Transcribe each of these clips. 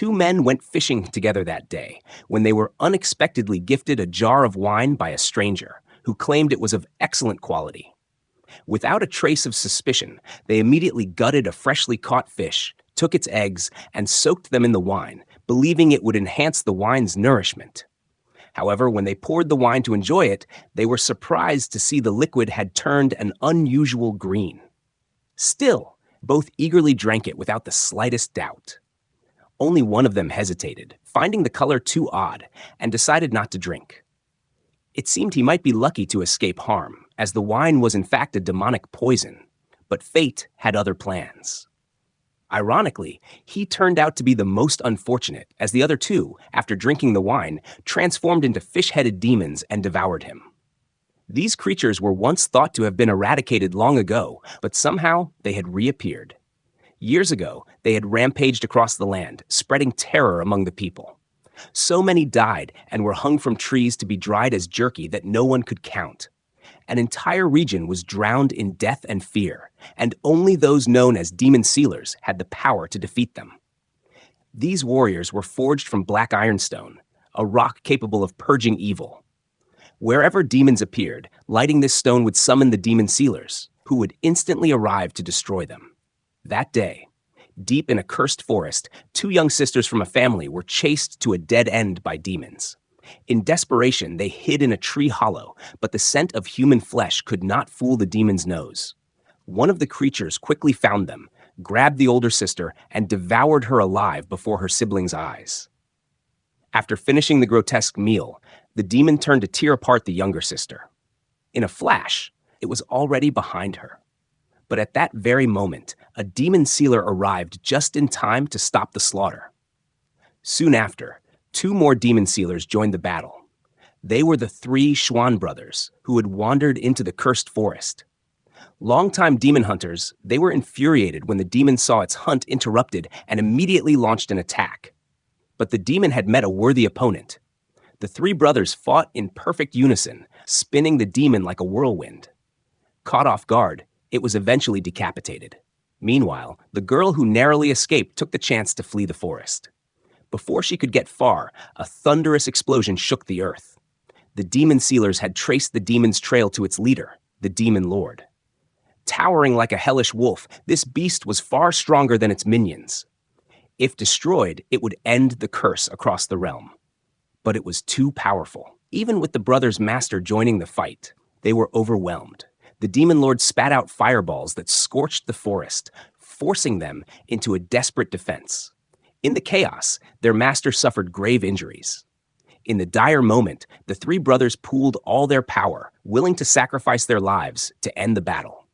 two men went fishing together that day when they were unexpectedly gifted a jar of wine by a stranger who claimed it was of excellent quality. Without a trace of suspicion, they immediately gutted a freshly caught fish, took its eggs, and soaked them in the wine, believing it would enhance the wine's nourishment. However, when they poured the wine to enjoy it, they were surprised to see the liquid had turned an unusual green. Still, both eagerly drank it without the slightest doubt. Only one of them hesitated, finding the color too odd, and decided not to drink. It seemed he might be lucky to escape harm, as the wine was in fact a demonic poison, but fate had other plans. Ironically, he turned out to be the most unfortunate, as the other two, after drinking the wine, transformed into fish-headed demons and devoured him. These creatures were once thought to have been eradicated long ago, but somehow they had reappeared. Years ago, they had rampaged across the land, spreading terror among the people. So many died and were hung from trees to be dried as jerky that no one could count. An entire region was drowned in death and fear, and only those known as demon sealers had the power to defeat them. These warriors were forged from black ironstone, a rock capable of purging evil. Wherever demons appeared, lighting this stone would summon the demon sealers, who would instantly arrive to destroy them. That day, deep in a cursed forest, two young sisters from a family were chased to a dead end by demons. In desperation, they hid in a tree hollow, but the scent of human flesh could not fool the demon's nose. One of the creatures quickly found them, grabbed the older sister, and devoured her alive before her siblings' eyes. After finishing the grotesque meal, the demon turned to tear apart the younger sister. In a flash, it was already behind her. But at that very moment, a demon sealer arrived just in time to stop the slaughter. Soon after, two more demon sealers joined the battle. They were the three Schwan brothers, who had wandered into the cursed forest. Longtime demon hunters, they were infuriated when the demon saw its hunt interrupted and immediately launched an attack. But the demon had met a worthy opponent. The three brothers fought in perfect unison, spinning the demon like a whirlwind. Caught off guard, it was eventually decapitated. Meanwhile, the girl who narrowly escaped took the chance to flee the forest. Before she could get far, a thunderous explosion shook the earth. The demon sealers had traced the demon's trail to its leader, the demon lord. Towering like a hellish wolf, this beast was far stronger than its minions. If destroyed, it would end the curse across the realm. But it was too powerful. Even with the brothers' master joining the fight, they were overwhelmed. The demon lord spat out fireballs that scorched the forest, forcing them into a desperate defense. In the chaos, their master suffered grave injuries. In the dire moment, the three brothers pooled all their power, willing to sacrifice their lives to end the battle.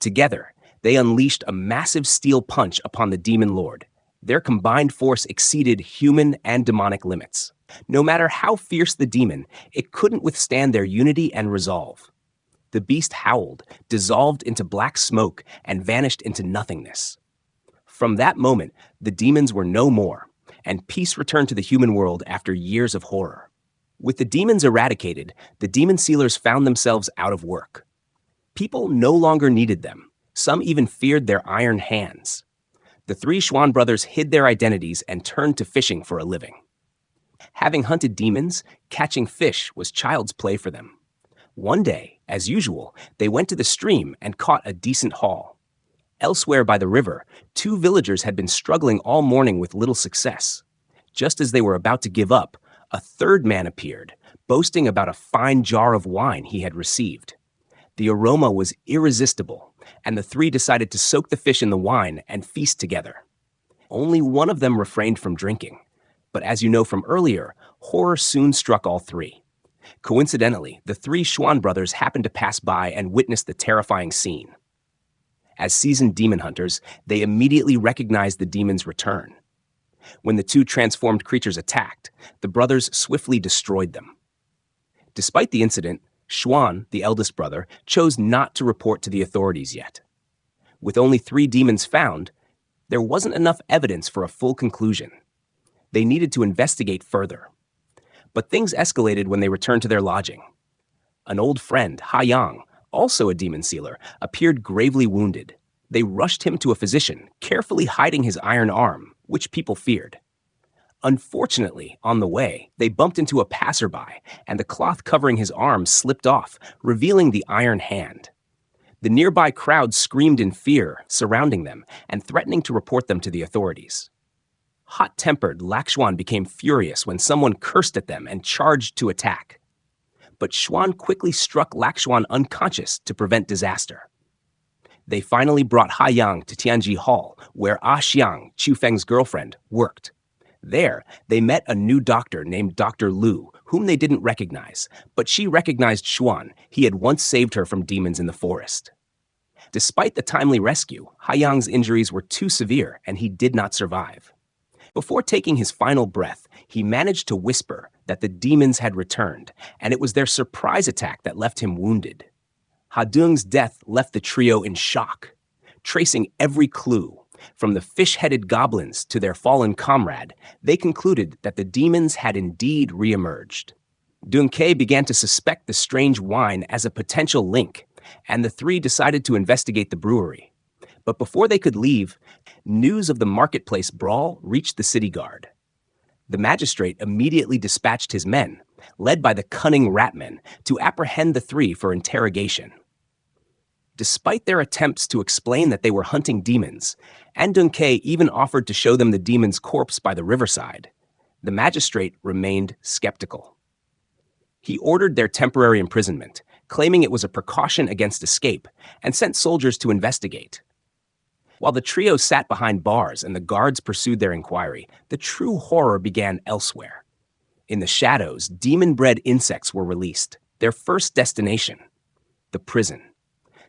Together, they unleashed a massive steel punch upon the demon lord. Their combined force exceeded human and demonic limits. No matter how fierce the demon, it couldn't withstand their unity and resolve. The beast howled, dissolved into black smoke, and vanished into nothingness. From that moment, the demons were no more, and peace returned to the human world after years of horror. With the demons eradicated, the demon sealers found themselves out of work. People no longer needed them. Some even feared their iron hands. The three Schwan brothers hid their identities and turned to fishing for a living. Having hunted demons, catching fish was child's play for them. One day, as usual, they went to the stream and caught a decent haul. Elsewhere by the river, two villagers had been struggling all morning with little success. Just as they were about to give up, a third man appeared, boasting about a fine jar of wine he had received. The aroma was irresistible, and the three decided to soak the fish in the wine and feast together. Only one of them refrained from drinking, but as you know from earlier, horror soon struck all three. Coincidentally, the three Schwan brothers happened to pass by and witness the terrifying scene. As seasoned demon hunters, they immediately recognized the demon's return. When the two transformed creatures attacked, the brothers swiftly destroyed them. Despite the incident, Schwan, the eldest brother, chose not to report to the authorities yet. With only 3 demons found, there wasn't enough evidence for a full conclusion. They needed to investigate further. But things escalated when they returned to their lodging. An old friend, Ha Yang, also a demon sealer, appeared gravely wounded. They rushed him to a physician, carefully hiding his iron arm, which people feared. Unfortunately, on the way, they bumped into a passerby, and the cloth covering his arms slipped off, revealing the iron hand. The nearby crowd screamed in fear, surrounding them and threatening to report them to the authorities. Hot-tempered, Lakshwan became furious when someone cursed at them and charged to attack. But Xuan quickly struck Lakshwan unconscious to prevent disaster. They finally brought Haiyang to Tianji Hall, where Ah Xiang, Chu Feng's girlfriend, worked. There, they met a new doctor named Dr. Lu, whom they didn't recognize, but she recognized Xuan. He had once saved her from demons in the forest. Despite the timely rescue, Haiyang's injuries were too severe and he did not survive. Before taking his final breath, he managed to whisper that the demons had returned, and it was their surprise attack that left him wounded. Hadung's death left the trio in shock. Tracing every clue, from the fish-headed goblins to their fallen comrade, they concluded that the demons had indeed re-emerged. Dun Ke began to suspect the strange wine as a potential link, and the three decided to investigate the brewery. But before they could leave, news of the marketplace brawl reached the city guard. The magistrate immediately dispatched his men, led by the cunning ratmen, to apprehend the three for interrogation. Despite their attempts to explain that they were hunting demons, and Dun Ke even offered to show them the demon's corpse by the riverside, the magistrate remained skeptical. He ordered their temporary imprisonment, claiming it was a precaution against escape, and sent soldiers to investigate. While the trio sat behind bars and the guards pursued their inquiry, the true horror began elsewhere. In the shadows, demon-bred insects were released, their first destination, the prison.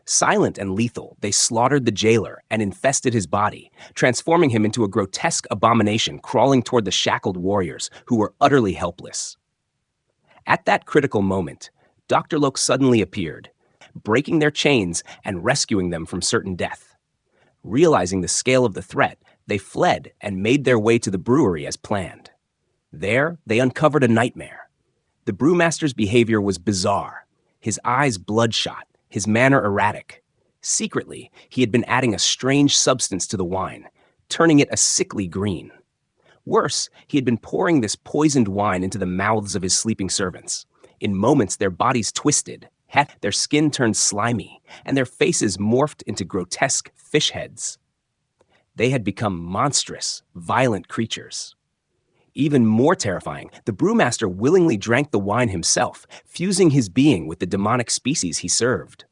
Silent and lethal, they slaughtered the jailer and infested his body, transforming him into a grotesque abomination crawling toward the shackled warriors who were utterly helpless. At that critical moment, Dr. Lok suddenly appeared, breaking their chains and rescuing them from certain death. Realizing the scale of the threat, they fled and made their way to the brewery as planned. There, they uncovered a nightmare. The brewmaster's behavior was bizarre, his eyes bloodshot, his manner erratic. Secretly, he had been adding a strange substance to the wine, turning it a sickly green. Worse, he had been pouring this poisoned wine into the mouths of his sleeping servants. In moments, their bodies twisted, their skin turned slimy, and their faces morphed into grotesque fish heads. They had become monstrous, violent creatures. Even more terrifying, the brewmaster willingly drank the wine himself, fusing his being with the demonic species he served.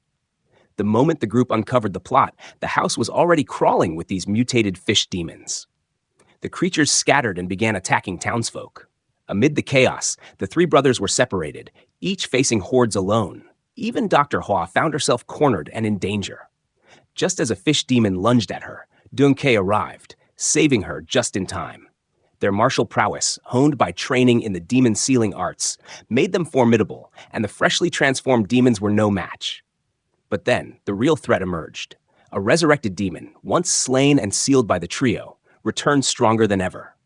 The moment the group uncovered the plot, the house was already crawling with these mutated fish demons. The creatures scattered and began attacking townsfolk. Amid the chaos, the three brothers were separated, each facing hordes alone. Even Dr. Hua found herself cornered and in danger. Just as a fish demon lunged at her, Dun Ke arrived, saving her just in time. Their martial prowess, honed by training in the demon sealing arts, made them formidable, and the freshly transformed demons were no match. But then, the real threat emerged. A resurrected demon, once slain and sealed by the trio, returned stronger than ever.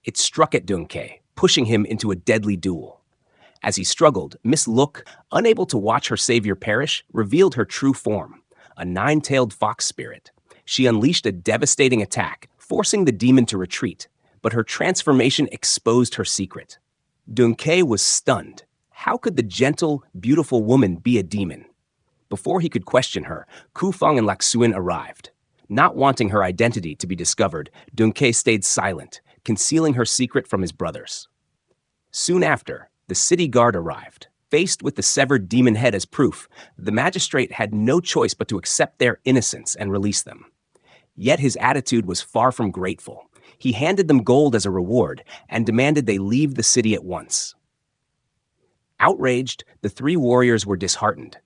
It struck at Dun Ke, pushing him into a deadly duel. As he struggled, Miss Look, unable to watch her savior perish, revealed her true form, a nine-tailed fox spirit. She unleashed a devastating attack, forcing the demon to retreat, but her transformation exposed her secret. Dun Ke was stunned. How could the gentle, beautiful woman be a demon? Before he could question her, Ku Feng and Laksuin arrived. Not wanting her identity to be discovered, Dun Ke stayed silent, concealing her secret from his brothers. Soon after, the city guard arrived. Faced with the severed demon head as proof, the magistrate had no choice but to accept their innocence and release them. Yet his attitude was far from grateful. He handed them gold as a reward and demanded they leave the city at once. Outraged, the three warriors were disheartened.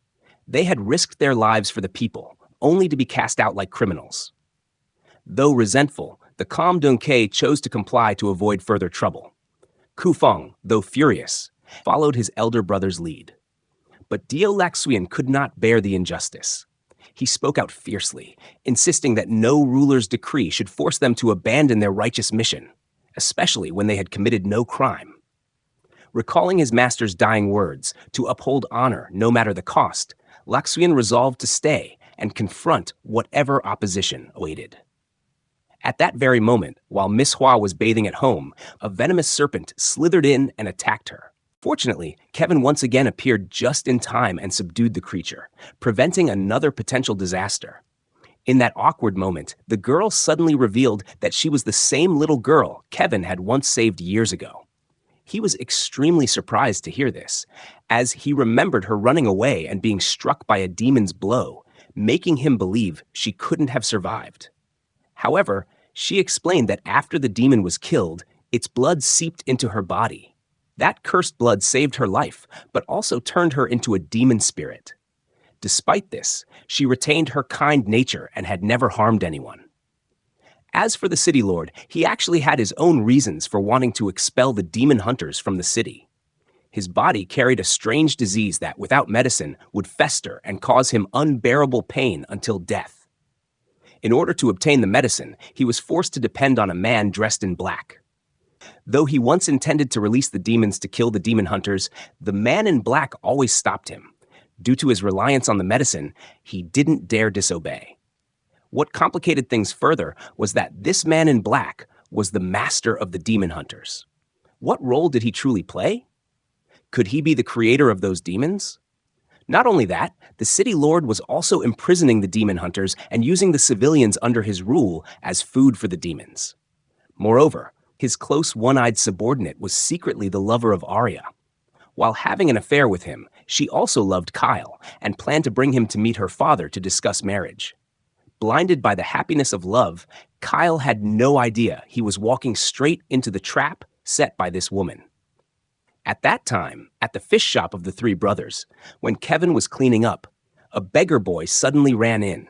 They had risked their lives for the people, only to be cast out like criminals. Though resentful, the calm Dun Ke chose to comply to avoid further trouble. Ku Feng, though furious, followed his elder brother's lead. But Dio Laksuian could not bear the injustice. He spoke out fiercely, insisting that no ruler's decree should force them to abandon their righteous mission, especially when they had committed no crime. Recalling his master's dying words, to uphold honor no matter the cost, Laksuian resolved to stay and confront whatever opposition awaited. At that very moment, while Miss Hua was bathing at home, a venomous serpent slithered in and attacked her. Fortunately, Kevin once again appeared just in time and subdued the creature, preventing another potential disaster. In that awkward moment, the girl suddenly revealed that she was the same little girl Kevin had once saved years ago. He was extremely surprised to hear this, as he remembered her running away and being struck by a demon's blow, making him believe she couldn't have survived. However, she explained that after the demon was killed, its blood seeped into her body. That cursed blood saved her life, but also turned her into a demon spirit. Despite this, she retained her kind nature and had never harmed anyone. As for the city lord, he actually had his own reasons for wanting to expel the demon hunters from the city. His body carried a strange disease that, without medicine, would fester and cause him unbearable pain until death. In order to obtain the medicine, he was forced to depend on a man dressed in black. Though he once intended to release the demons to kill the demon hunters, the man in black always stopped him. Due to his reliance on the medicine, he didn't dare disobey. What complicated things further was that this man in black was the master of the demon hunters. What role did he truly play? Could he be the creator of those demons? Not only that, the city lord was also imprisoning the demon hunters and using the civilians under his rule as food for the demons. Moreover, his close one-eyed subordinate was secretly the lover of Arya. While having an affair with him, she also loved Kyle and planned to bring him to meet her father to discuss marriage. Blinded by the happiness of love, Kyle had no idea he was walking straight into the trap set by this woman. At that time, at the fish shop of the three brothers, when Kevin was cleaning up, a beggar boy suddenly ran in.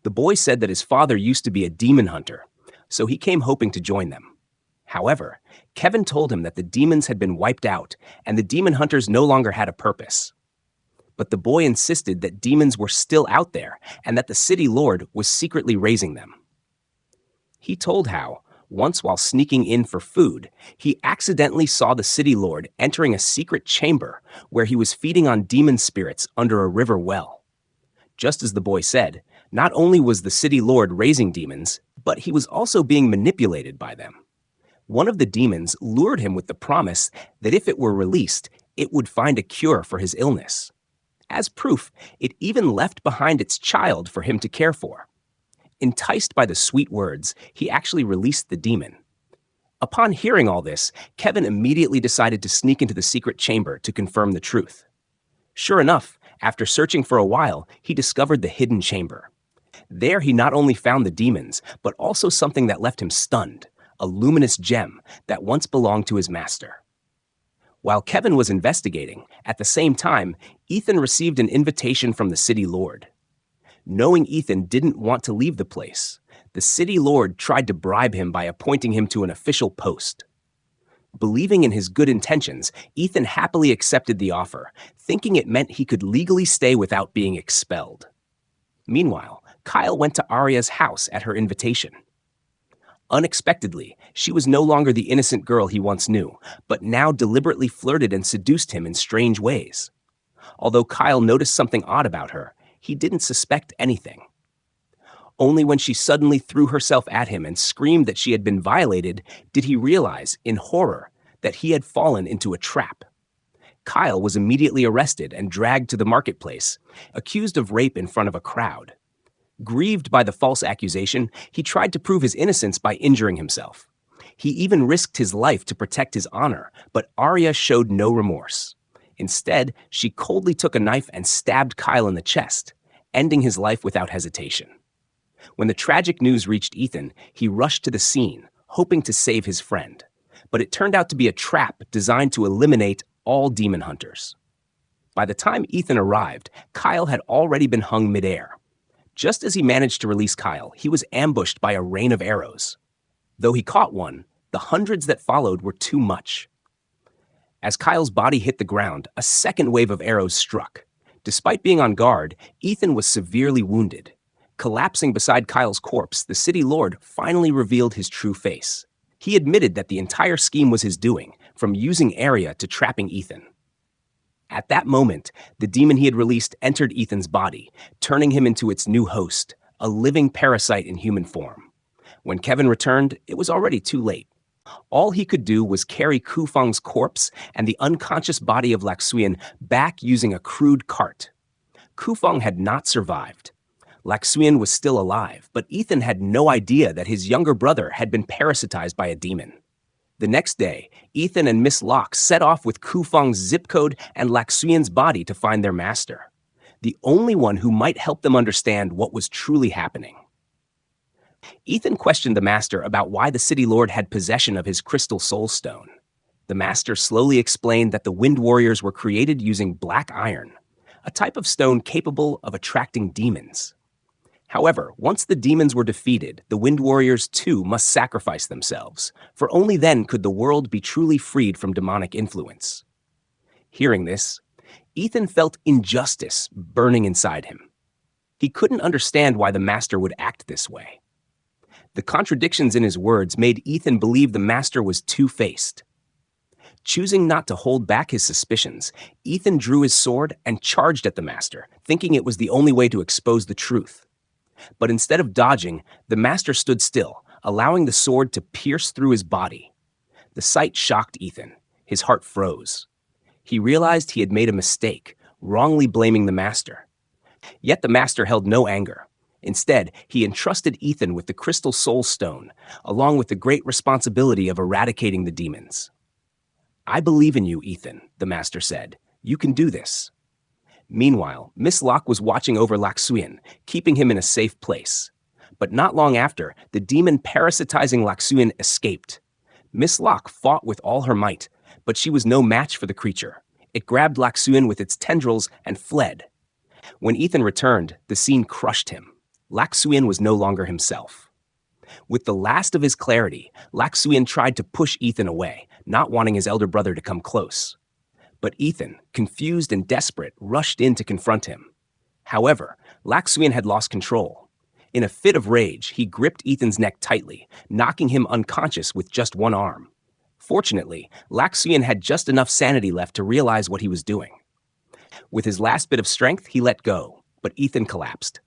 The boy said that his father used to be a demon hunter, so he came hoping to join them. However, Kevin told him that the demons had been wiped out and the demon hunters no longer had a purpose. But the boy insisted that demons were still out there and that the city lord was secretly raising them. He told how, once while sneaking in for food, he accidentally saw the city lord entering a secret chamber where he was feeding on demon spirits under a river well. Just as the boy said, not only was the city lord raising demons, but he was also being manipulated by them. One of the demons lured him with the promise that if it were released, it would find a cure for his illness. As proof, it even left behind its child for him to care for. Enticed by the sweet words, he actually released the demon. Upon hearing all this, Kevin immediately decided to sneak into the secret chamber to confirm the truth. Sure enough, after searching for a while, he discovered the hidden chamber. There he not only found the demons, but also something that left him stunned. A luminous gem that once belonged to his master. While Kevin was investigating, at the same time, Ethan received an invitation from the city lord. Knowing Ethan didn't want to leave the place, the city lord tried to bribe him by appointing him to an official post. Believing in his good intentions, Ethan happily accepted the offer, thinking it meant he could legally stay without being expelled. Meanwhile, Kyle went to Arya's house at her invitation. Unexpectedly, she was no longer the innocent girl he once knew, but now deliberately flirted and seduced him in strange ways. Although Kyle noticed something odd about her, he didn't suspect anything. Only when she suddenly threw herself at him and screamed that she had been violated did he realize, in horror, that he had fallen into a trap. Kyle was immediately arrested and dragged to the marketplace, accused of rape in front of a crowd. Grieved by the false accusation, he tried to prove his innocence by injuring himself. He even risked his life to protect his honor, but Arya showed no remorse. Instead, she coldly took a knife and stabbed Kyle in the chest, ending his life without hesitation. When the tragic news reached Ethan, he rushed to the scene, hoping to save his friend. But it turned out to be a trap designed to eliminate all demon hunters. By the time Ethan arrived, Kyle had already been hung midair. Just as he managed to release Kyle, he was ambushed by a rain of arrows. Though he caught one, the hundreds that followed were too much. As Kyle's body hit the ground, a second wave of arrows struck. Despite being on guard, Ethan was severely wounded. Collapsing beside Kyle's corpse, the city lord finally revealed his true face. He admitted that the entire scheme was his doing, from using Arya to trapping Ethan. At that moment, the demon he had released entered Ethan's body, turning him into its new host, a living parasite in human form. When Kevin returned, it was already too late. All he could do was carry Kufeng's corpse and the unconscious body of Laxuan back using a crude cart. Kufeng had not survived. Laxuan was still alive, but Ethan had no idea that his younger brother had been parasitized by a demon. The next day, Ethan and Miss Locke set off with Kufeng's zip code and Laxuan's body to find their master, the only one who might help them understand what was truly happening. Ethan questioned the master about why the city lord had possession of his crystal soul stone. The master slowly explained that the Wind Warriors were created using black iron, a type of stone capable of attracting demons. However, once the demons were defeated, the Wind Warriors too must sacrifice themselves, for only then could the world be truly freed from demonic influence. Hearing this, Ethan felt injustice burning inside him. He couldn't understand why the master would act this way. The contradictions in his words made Ethan believe the master was two-faced. Choosing not to hold back his suspicions, Ethan drew his sword and charged at the master, thinking it was the only way to expose the truth. But instead of dodging, the master stood still, allowing the sword to pierce through his body. The sight shocked Ethan. His heart froze. He realized he had made a mistake, wrongly blaming the master. Yet the master held no anger. Instead, he entrusted Ethan with the crystal soul stone, along with the great responsibility of eradicating the demons. "I believe in you, Ethan," the master said. "You can do this." Meanwhile, Miss Locke was watching over Laxuan, keeping him in a safe place. But not long after, the demon parasitizing Laxuan escaped. Miss Locke fought with all her might, but she was no match for the creature. It grabbed Laxuan with its tendrils and fled. When Ethan returned, the scene crushed him. Laxuan was no longer himself. With the last of his clarity, Laxuan tried to push Ethan away, not wanting his elder brother to come close. But Ethan, confused and desperate, rushed in to confront him. However, Laxuan had lost control. In a fit of rage, he gripped Ethan's neck tightly, knocking him unconscious with just one arm. Fortunately, Laxuan had just enough sanity left to realize what he was doing. With his last bit of strength, he let go, but Ethan collapsed.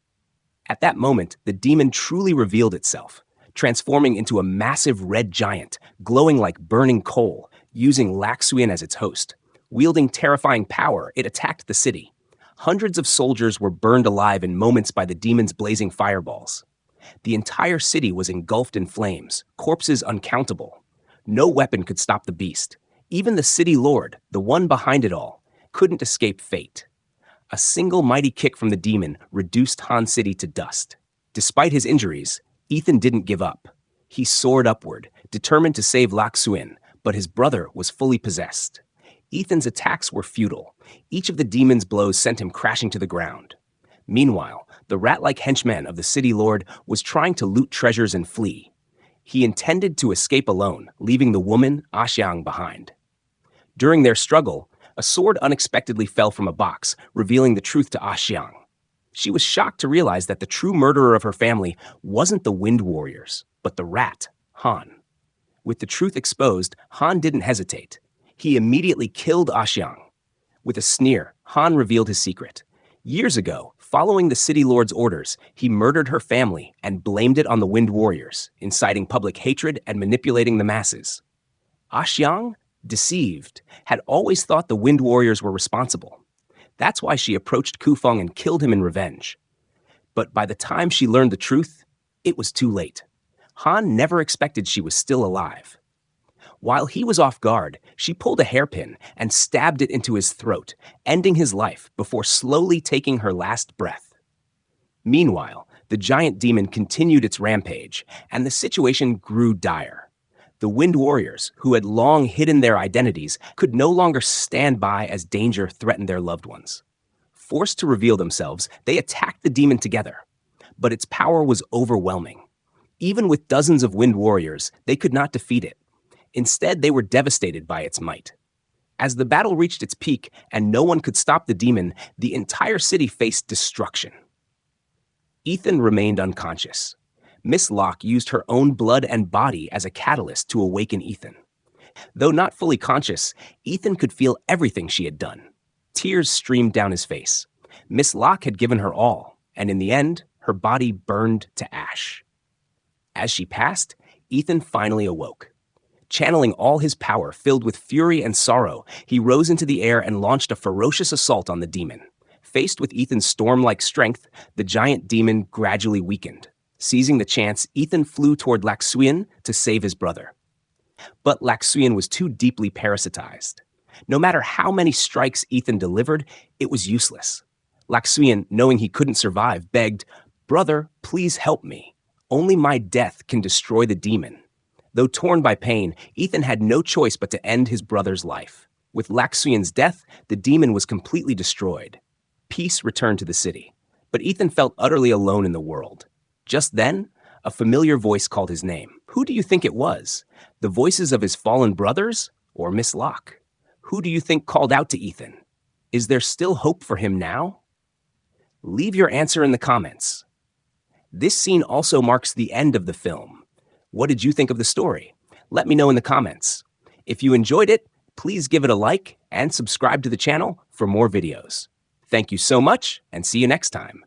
At that moment, the demon truly revealed itself, transforming into a massive red giant, glowing like burning coal, using Laxuan as its host. Wielding terrifying power, it attacked the city. Hundreds of soldiers were burned alive in moments by the demon's blazing fireballs. The entire city was engulfed in flames, corpses uncountable. No weapon could stop the beast. Even the city lord, the one behind it all, couldn't escape fate. A single mighty kick from the demon reduced Han City to dust. Despite his injuries, Ethan didn't give up. He soared upward, determined to save Laxuan, but his brother was fully possessed. Ethan's attacks were futile. Each of the demon's blows sent him crashing to the ground. Meanwhile, the rat-like henchman of the city lord was trying to loot treasures and flee. He intended to escape alone, leaving the woman, Xiang, behind. During their struggle, a sword unexpectedly fell from a box, revealing the truth to Xiang. She was shocked to realize that the true murderer of her family wasn't the Wind Warriors, but the rat, Han. With the truth exposed, Han didn't hesitate. He immediately killed Xiang. With a sneer, Han revealed his secret. Years ago, following the city lord's orders, he murdered her family and blamed it on the Wind Warriors, inciting public hatred and manipulating the masses. Xiang, deceived, had always thought the Wind Warriors were responsible. That's why she approached Kufeng and killed him in revenge. But by the time she learned the truth, it was too late. Han never expected she was still alive. While he was off guard, she pulled a hairpin and stabbed it into his throat, ending his life before slowly taking her last breath. Meanwhile, the giant demon continued its rampage, and the situation grew dire. The Wind Warriors, who had long hidden their identities, could no longer stand by as danger threatened their loved ones. Forced to reveal themselves, they attacked the demon together. But its power was overwhelming. Even with dozens of Wind Warriors, they could not defeat it. Instead, they were devastated by its might. As the battle reached its peak and no one could stop the demon, the entire city faced destruction. Ethan remained unconscious. Miss Locke used her own blood and body as a catalyst to awaken Ethan. Though not fully conscious, Ethan could feel everything she had done. Tears streamed down his face. Miss Locke had given her all, and in the end, her body burned to ash. As she passed, Ethan finally awoke. Channeling all his power, filled with fury and sorrow, he rose into the air and launched a ferocious assault on the demon. Faced with Ethan's storm-like strength, the giant demon gradually weakened. Seizing the chance, Ethan flew toward Laxuien to save his brother. But Laxuien was too deeply parasitized. No matter how many strikes Ethan delivered, it was useless. Laxuien, knowing he couldn't survive, begged, "Brother, please help me. Only my death can destroy the demon." Though torn by pain, Ethan had no choice but to end his brother's life. With Laxuien's death, the demon was completely destroyed. Peace returned to the city, but Ethan felt utterly alone in the world. Just then, a familiar voice called his name. Who do you think it was? The voices of his fallen brothers or Miss Locke? Who do you think called out to Ethan? Is there still hope for him now? Leave your answer in the comments. This scene also marks the end of the film. What did you think of the story? Let me know in the comments. If you enjoyed it, please give it a like and subscribe to the channel for more videos. Thank you so much, and see you next time.